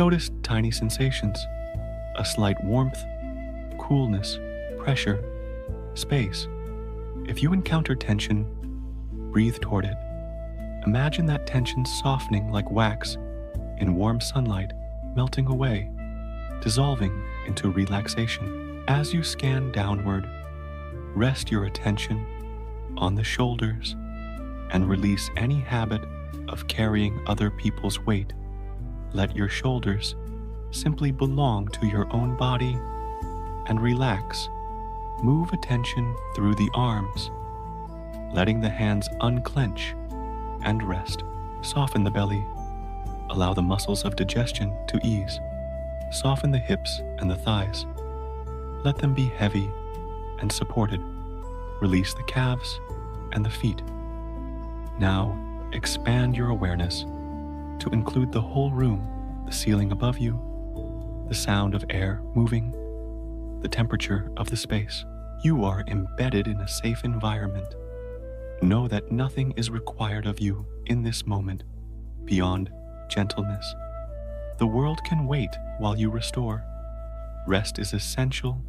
Notice tiny sensations, a slight warmth, coolness, pressure, space. If you encounter tension, breathe toward it. Imagine that tension softening like wax in warm sunlight, melting away, dissolving into relaxation. As you scan downward, rest your attention on the shoulders and release any habit of carrying other people's weight. Let your shoulders simply belong to your own body and relax. Move attention through the arms, letting the hands unclench and rest. Soften the belly. Allow the muscles of digestion to ease. Soften the hips and the thighs. Let them be heavy and supported. Release the calves and the feet. Now, expand your awareness to include the whole room, the ceiling above you, the sound of air moving, the temperature of the space. You are embedded in a safe environment. Know that nothing is required of you in this moment beyond gentleness. The world can wait while you restore. Rest is essential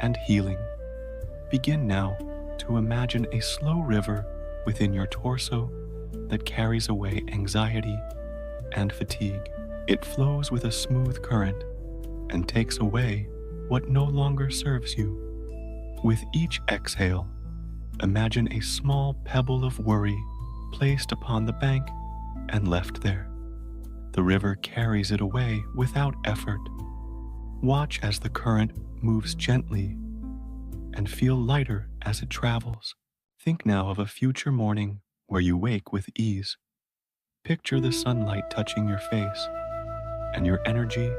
and healing. Begin now to imagine a slow river within your torso that carries away anxiety and fatigue. It flows with a smooth current and takes away what no longer serves you. With each exhale, imagine a small pebble of worry placed upon the bank and left there. The river carries it away without effort. Watch as the current moves gently and feel lighter as it travels. Think now of a future morning where you wake with ease. Picture the sunlight touching your face and your energy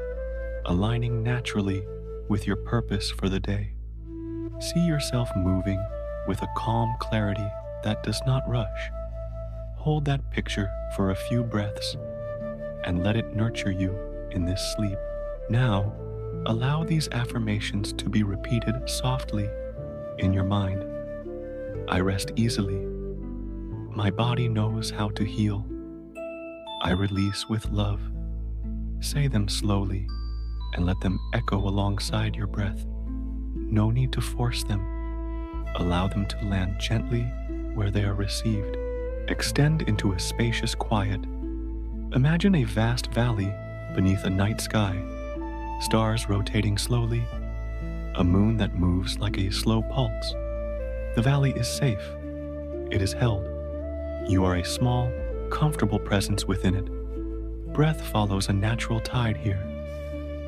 aligning naturally with your purpose for the day. See yourself moving with a calm clarity that does not rush. Hold that picture for a few breaths and let it nurture you in this sleep. Now, allow these affirmations to be repeated softly in your mind. I rest easily. My body knows how to heal. I release with love. Say them slowly and let them echo alongside your breath. No need to force them. Allow them to land gently where they are received. Extend into a spacious quiet. Imagine a vast valley beneath a night sky, stars rotating slowly, a moon that moves like a slow pulse. The valley is safe. It is held. You are a small, comfortable presence within it. Breath follows a natural tide here.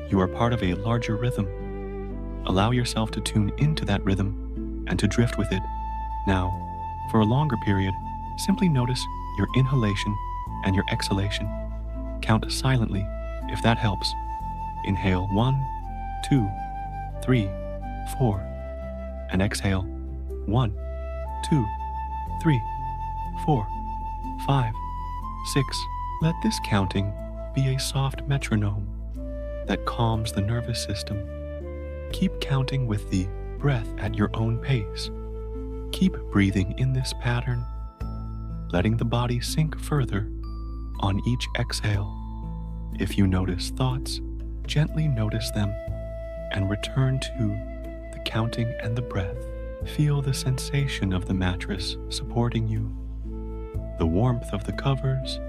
You are part of a larger rhythm. Allow yourself to tune into that rhythm and to drift with it. Now, for a longer period, simply notice your inhalation and your exhalation. Count silently if that helps. Inhale 1, 2, 3, 4, and exhale 1, 2, 3, 4, 5, 6. Let this counting be a soft metronome that calms the nervous system. Keep counting with the breath at your own pace. Keep breathing in this pattern, letting the body sink further on each exhale. If you notice thoughts, gently notice them and return to the counting and the breath. Feel the sensation of the mattress supporting you, the warmth of the covers,